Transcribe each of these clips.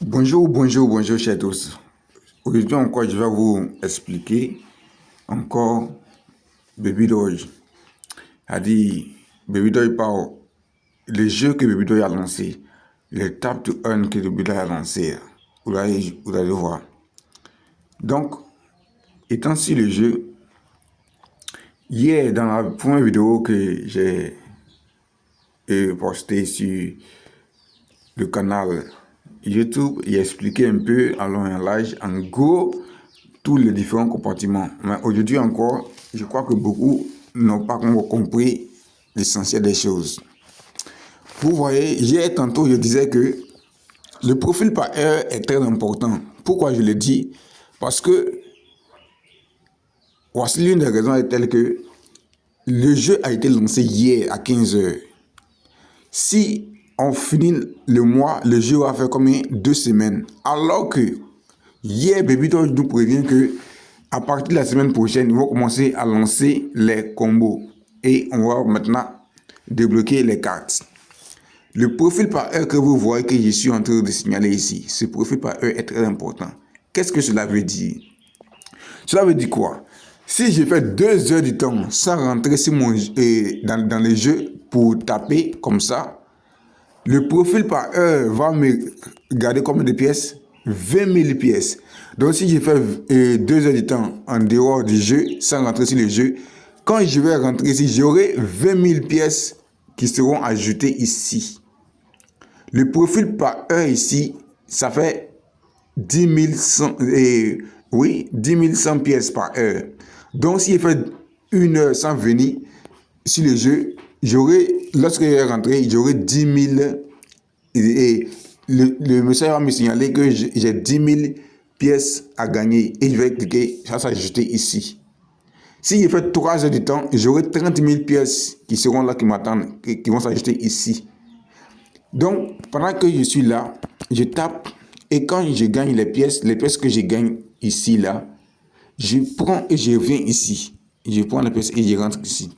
Bonjour, chers tous. Aujourd'hui encore, je vais vous expliquer encore Baby Doge. C'est-à-dire, Baby Doge par le jeu que Baby Doge a lancé, le Tap to Earn que Baby Doge a lancé. Vous allez voir. Donc, étant sur le jeu, hier, dans la première vidéo que j'ai postée sur le canal YouTube, il a expliqué un peu en long et en large, en gros, tous les différents compartiments. Mais aujourd'hui encore, je crois que beaucoup n'ont pas encore compris l'essentiel des choses. Vous voyez, hier tantôt, je disais que le profil par heure est très important. Pourquoi je le dis? Parce que voici l'une des raisons est telle que le jeu a été lancé hier à 15 h. Si on finit le mois, le jeu va faire combien? 2 semaines. Alors que hier, Baby Doge nous prévient que à partir de la semaine prochaine, ils vont commencer à lancer les combos. Et on va maintenant débloquer les cartes. Le profil par heure que vous voyez que je suis en train de signaler ici, ce profil par heure est très important. Qu'est-ce que cela veut dire? Cela veut dire quoi? Si je fais 2 heures du temps sans rentrer sur dans le jeu pour taper comme ça, le profil par heure va me garder combien de pièces? 20 000 pièces. Donc si je fais 2 heures du temps en dehors du jeu, sans rentrer sur le jeu, quand je vais rentrer ici, j'aurai 20 000 pièces qui seront ajoutées ici. Le profil par heure ici, ça fait 10 100, 10 100 pièces par heure. Donc si je fais 1 heure sans venir sur le jeu, lorsque je vais rentrer, j'aurai 10 000 et le monsieur va me signaler que j'ai 10 000 pièces à gagner et je vais cliquer, ça s'ajouter ici. Si je fais 3 heures de temps, j'aurai 30 000 pièces qui seront là, qui m'attendent, qui vont s'ajouter ici. Donc, pendant que je suis là, je tape et quand je gagne les pièces que je gagne ici, là, je prends et je viens ici. Je prends les pièces et je rentre ici.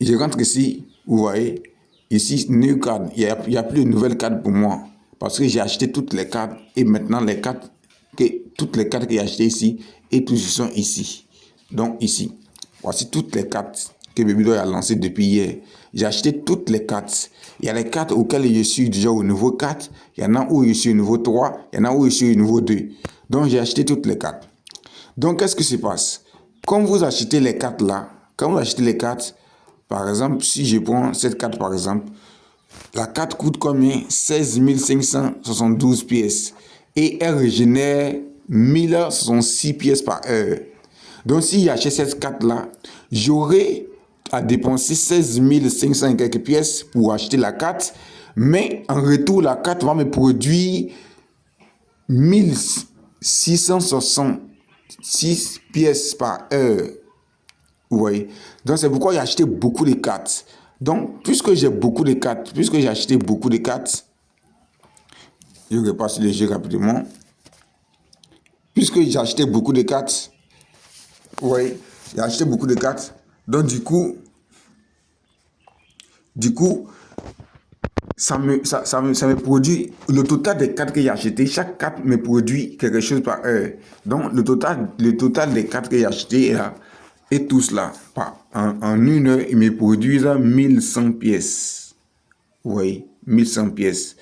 Je rentre ici, vous voyez, ici, new card. Il n'y a plus de nouvelles cartes pour moi. Parce que j'ai acheté toutes les cartes et maintenant toutes les cartes que j'ai achetées ici et tous sont ici. Donc ici, voici toutes les cartes que Baby Doge a lancées depuis hier. J'ai acheté toutes les cartes. Il y a les cartes auxquelles je suis déjà au niveau 4. Il y en a où je suis au niveau 3. Il y en a où je suis au niveau 2. Donc j'ai acheté toutes les cartes. Donc qu'est-ce qui se passe? Quand vous achetez les cartes là, par exemple, si je prends cette carte par exemple, la carte coûte combien? 16 572 pièces. Et elle régénère 1066 pièces par heure. Donc si j'achète cette carte-là, j'aurai à dépenser 16 500 et quelques pièces pour acheter la carte. Mais en retour, la carte va me produire 1666 pièces par heure. Vous voyez? Donc c'est pourquoi j'ai acheté beaucoup de cartes. Donc, puisque j'ai acheté beaucoup de cartes, je repasse le jeu rapidement. Puisque j'ai acheté beaucoup de cartes, vous voyez, j'ai acheté beaucoup de cartes. Donc, du coup, ça me produit le total des cartes que j'ai achetées. Chaque carte me produit quelque chose par heure. Donc, le total des cartes que j'ai achetées et tout cela, en 1 heure, ils me produisent 1100 pièces. Vous voyez, 1100 pièces.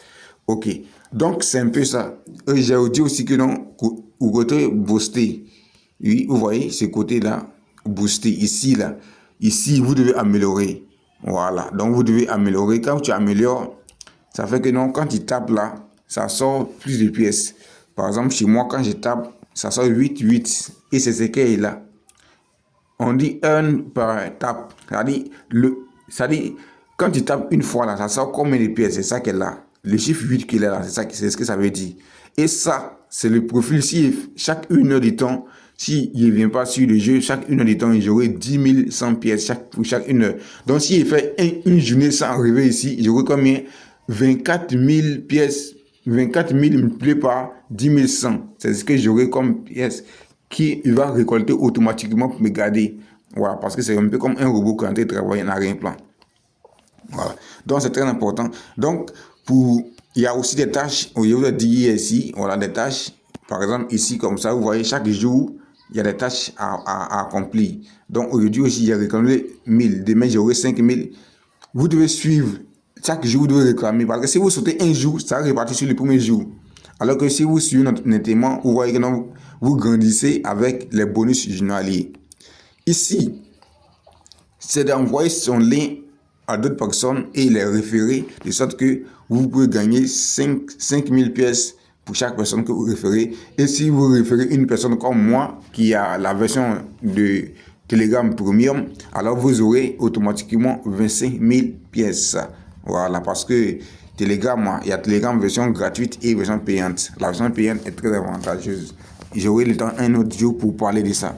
Ok. Donc, c'est un peu ça. J'ai dit aussi que non, au côté boosté. Oui, vous voyez, ce côté-là, boosté, ici, là. Ici, vous devez améliorer. Voilà. Donc, vous devez améliorer. Quand tu améliores, ça fait que non, quand tu tapes là, ça sort plus de pièces. Par exemple, chez moi, quand je tape, ça sort 8. Et c'est ce qu'il y a là. On dit earn par tape. C'est-à-dire, quand tu tapes une fois là, ça sort combien de pièces? C'est ça qu'elle est là. Le chiffre 8 qu'il est là, c'est ce que ça veut dire. Et ça, c'est le profil. Si chaque 1 heure du temps, si il ne vient pas sur le jeu, chaque 1 heure du temps, j'aurai 10 100 pièces pour chaque 1 heure. Donc, s'il fait une journée sans arriver ici, j'aurai combien? 24 000 pièces. 24 000 multiplié par 10 100. C'est ce que j'aurai comme pièce qui va récolter automatiquement pour me garder. Voilà, parce que c'est un peu comme un robot quand il travaille en arrière-plan. Voilà. Donc, c'est très important. Donc, pour il y a aussi des tâches, je vous ai dit ici, voilà des tâches. Par exemple, ici, comme ça, vous voyez, chaque jour, il y a des tâches à accomplir. Donc, aujourd'hui aussi, j'ai réclamé 1000. Demain, j'aurai 5000. Vous devez suivre. Chaque jour, vous devez réclamer. Parce que si vous sautez un jour, ça répartit sur le premier jour. Alors que si vous suivez nettement, vous voyez que non, vous grandissez avec les bonus journaliers. Ici, c'est d'envoyer son lien à d'autres personnes et les référer de sorte que vous pouvez gagner 5000 pièces pour chaque personne que vous référez. Et si vous référez une personne comme moi qui a la version de Telegram Premium, alors vous aurez automatiquement 25 000 pièces. Voilà, parce que Telegram, il y a Telegram version gratuite et version payante. La version payante est très avantageuse. J'aurai le temps un autre jour pour parler de ça.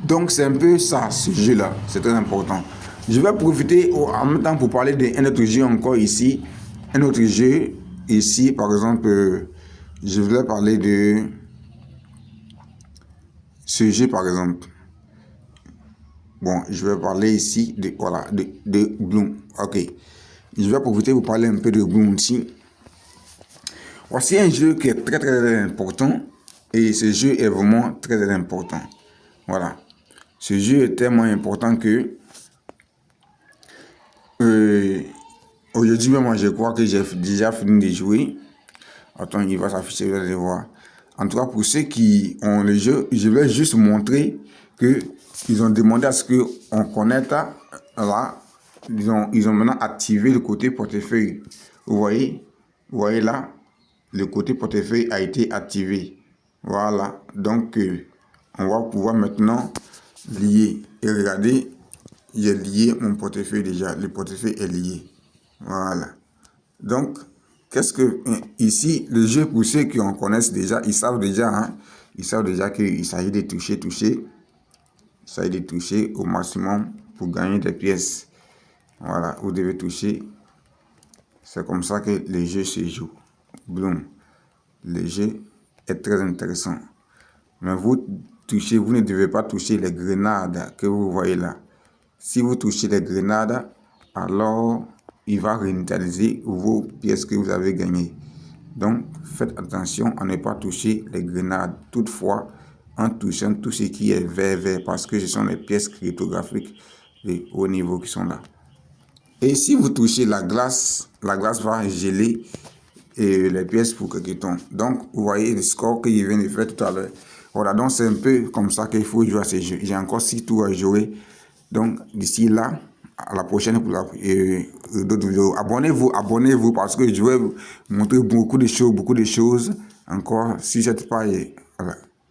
Donc c'est un peu ça, ce jeu-là, c'est très important. Je vais profiter en même temps pour parler d'un autre jeu encore ici. Un autre jeu ici, par exemple, je voulais parler de ce jeu par exemple. Bon, je vais parler ici de, voilà, de Bloom. Ok. Je vais profiter pour parler un peu de Bloom aussi. Voici un jeu qui est très très important et ce jeu est vraiment très très important. Voilà. Ce jeu est tellement important que aujourd'hui même, moi, je crois que j'ai déjà fini de jouer. Attends, il va s'afficher, vous allez voir. En tout cas, pour ceux qui ont le jeu, je vais juste montrer que ils ont demandé à ce qu'on connecte là. Ils ont maintenant activé le côté portefeuille. Vous voyez là, le côté portefeuille a été activé. Voilà. Donc, on va pouvoir maintenant lier. Et regardez, j'ai lié mon portefeuille déjà. Le portefeuille est lié. Voilà. Donc, qu'est-ce que ici, le jeu, pour ceux qui en connaissent déjà, ils savent déjà, hein, ils savent déjà qu'il s'agit de toucher. Il s'agit de toucher au maximum pour gagner des pièces. Voilà, vous devez toucher. C'est comme ça que le jeu se joue. Bloom. Le jeu est très intéressant. Mais vous touchez, vous ne devez pas toucher les grenades que vous voyez là. Si vous touchez les grenades, alors il va réinitialiser vos pièces que vous avez gagnées. Donc, faites attention à ne pas toucher les grenades. Toutefois, en touchant tout ce qui est vert, parce que ce sont les pièces cryptographiques de haut niveau qui sont là. Et si vous touchez la glace va geler les pièces pour quelques temps. Donc, vous voyez le score que je viens de faire tout à l'heure. Voilà, donc c'est un peu comme ça qu'il faut jouer à ces jeux. J'ai encore 6 tours à jouer. Donc, d'ici là, à la prochaine pour d'autres vidéos. Abonnez-vous parce que je vais vous montrer beaucoup de choses encore sur cette page.